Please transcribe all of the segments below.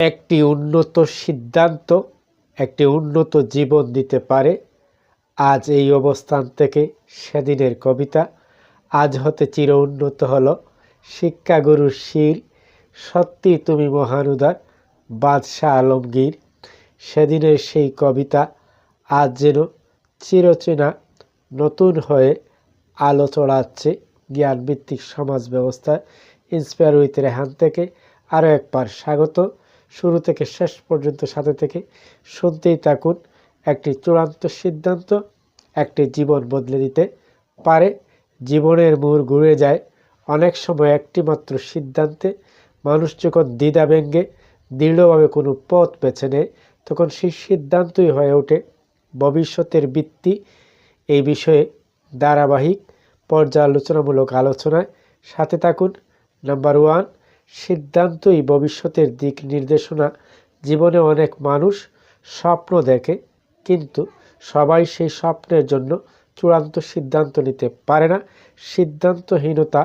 একটি উন্নত সিদ্ধান্ত একটি উন্নত জীবন দিতে পারে। আজ এই অবস্থান থেকে সেদিনের কবিতা। আজ হতে চির উন্নত হলো শিক্ষাগুরুর শির। সত্যি তুমি মহান উদার বাদশাহ আলমগীর। সেদিনের সেই কবিতা আজ যেন চিরচেনা নতুন হয়ে আলো ছড়াচ্ছে জ্ঞানভিত্তিক সমাজ ব্যবস্থায়। ইন্সপায়ার উইথ রেহান থেকে আরও একবার স্বাগত। শুরু থেকে শেষ পর্যন্ত সাথে থেকে শুনতেই থাকুন। একটি চূড়ান্ত সিদ্ধান্ত একটি জীবন বদলে দিতে পারে। জীবনের মোড় ঘুরে যায় অনেক সময় একটি মাত্র সিদ্ধান্তে। মানুষ যখন দ্বিধা ভেঙে দৃঢ়ভাবে কোনো পথ বেছে নেয়, তখন সেই সিদ্ধান্তই হয়ে ওঠে ভবিষ্যতের ভিত্তি। এই বিষয়ে ধারাবাহিক পর্যালোচনামূলক আলোচনায় সাথে থাকুন। নাম্বার 1, সিদ্ধান্তই ভবিষ্যতের দিক নির্দেশনা। জীবনে অনেক মানুষ স্বপ্ন দেখে, কিন্তু সবাই সেই স্বপ্নের জন্য চূড়ান্ত সিদ্ধান্ত নিতে পারে না। সিদ্ধান্তহীনতা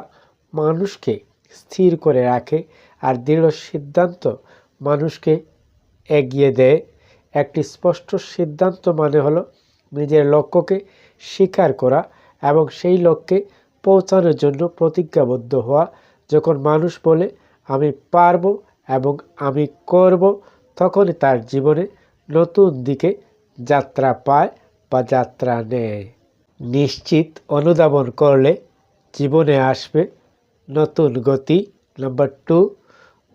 মানুষকে স্থির করে রাখে, আর দৃঢ় সিদ্ধান্ত মানুষকে এগিয়ে দেয়। একটি স্পষ্ট সিদ্ধান্ত মানে হলো নিজের লক্ষ্যকে স্বীকার করা এবং সেই লক্ষ্যে পৌঁছানোর জন্য প্রতিজ্ঞাবদ্ধ হওয়া। যখন মানুষ বলে আমি পারবো এবং আমি করব, তখনই তার জীবনে নতুন দিকে যাত্রা পায় বা যাত্রা নেয়। নিশ্চিত অনুধাবন করলে জীবনে আসবে নতুন গতি। নাম্বার 2,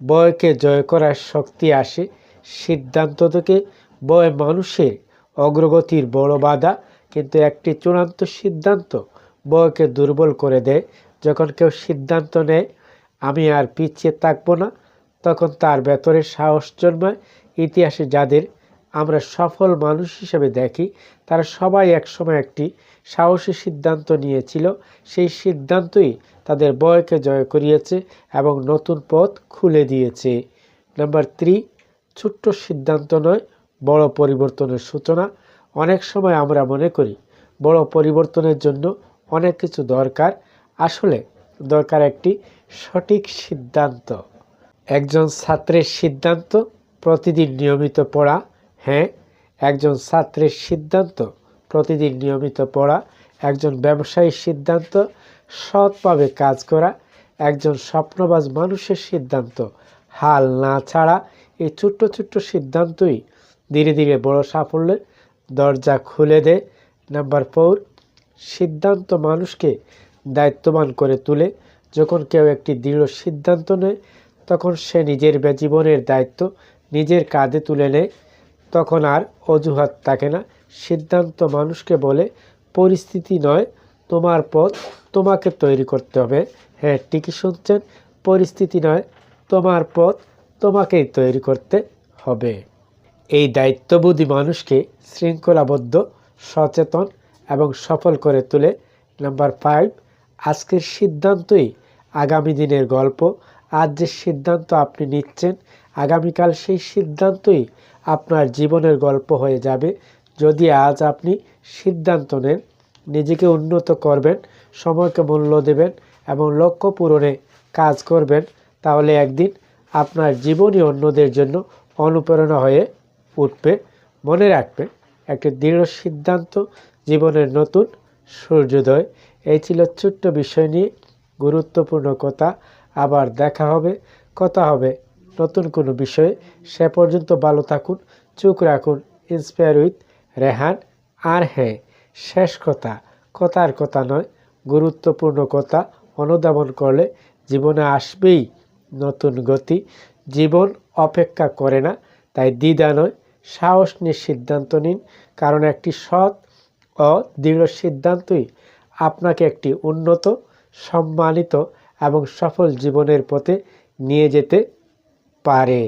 ভয়কে জয় করার শক্তি আসে সিদ্ধান্ত থেকে। ভয় মানুষের অগ্রগতির বড় বাধা, কিন্তু একটি চূড়ান্ত সিদ্ধান্ত ভয়কে দুর্বল করে দেয়। যখন কেউ সিদ্ধান্ত নেয় আমি আর পিছিয়ে থাকবো না, তখন তার ভেতরে সাহস জন্মায়। ইতিহাসে যাদের আমরা সফল মানুষ হিসেবে দেখি, তারা সবাই একসময় একটি সাহসী সিদ্ধান্ত নিয়েছিল। সেই সিদ্ধান্তই তাদের ভয়কে জয় করিয়েছে এবং নতুন পথ খুলে দিয়েছে। নাম্বার 3, ছোট্ট সিদ্ধান্ত নয়, বড় পরিবর্তনের সূচনা। অনেক সময় আমরা মনে করি বড় পরিবর্তনের জন্য অনেক কিছু দরকার। আসলে দরকার একটি সঠিক সিদ্ধান্ত। একজন ছাত্রের সিদ্ধান্ত প্রতিদিন নিয়মিত পড়া। হ্যাঁ, একজন ছাত্রের সিদ্ধান্ত প্রতিদিন নিয়মিত পড়া। একজন ব্যবসায়ীর সিদ্ধান্ত সৎভাবে কাজ করা। একজন স্বপ্নবাজ মানুষের সিদ্ধান্ত হাল না ছাড়া। এই ছোট্ট ছোট্ট সিদ্ধান্তই ধীরে ধীরে বড় সাফল্যের দরজা খুলে দেয়। নাম্বার 4, সিদ্ধান্ত মানুষকে দায়িত্ববান করে তোলে। যখন কেউ একটি দৃঢ় সিদ্ধান্ত নেয়, তখন সে নিজের জীবনের দায়িত্ব নিজের কাঁধে তুলে নেয়। তখন আর অজুহাত থাকে না। সিদ্ধান্ত মানুষকে বলে পরিস্থিতি নয়, তোমার পথ তোমাকে তৈরি করতে হবে। হ্যাঁ, ঠিকই শুনছেন, পরিস্থিতি নয়, তোমার পথ তোমাকেই তৈরি করতে হবে। এই দায়িত্ববোধী মানুষকে শৃঙ্খলাবদ্ধ, সচেতন এবং সফল করে তোলে। নাম্বার 5, আজকের সিদ্ধান্তই আগামী দিনের গল্প। আজ যে সিদ্ধান্ত আপনি নিচ্ছেন, আগামীকাল সেই সিদ্ধান্তই আপনার জীবনের গল্প হয়ে যাবে। যদি আজ আপনি সিদ্ধান্ত নেন নিজেকে উন্নত করবেন, সময়কে মূল্য দেবেন এবং লক্ষ্য পূরণে কাজ করবেন, তাহলে একদিন আপনার জীবনই অন্যদের জন্য অনুপ্রেরণা হয়ে উঠবে। মনে রাখবেন, একটি দৃঢ় সিদ্ধান্ত জীবনের নতুন সূর্যোদয়। এই ছিল ছোট্ট বিষয় নিয়ে গুরুত্বপূর্ণ কথা। আবার দেখা হবে, কথা হবে নতুন কোনো বিষয়ে। সে পর্যন্ত ভালো থাকুন, চোখ রাখুন ইন্সপায়ার উইথ রেহান। আর হ্যাঁ, শেষ কথা, কথার কথা নয়, গুরুত্বপূর্ণ কথা অনুধাবন করলে জীবনে আসবেই নতুন গতি। জীবন অপেক্ষা করে না, তাই দ্বিধা নয়, সাহস নিয়ে সিদ্ধান্ত নিন। কারণ একটি সৎ ও দৃঢ় সিদ্ধান্তই আপনাকে একটি উন্নত, সম্মানিত এবং সফল জীবনের পথে নিয়ে যেতে পারে।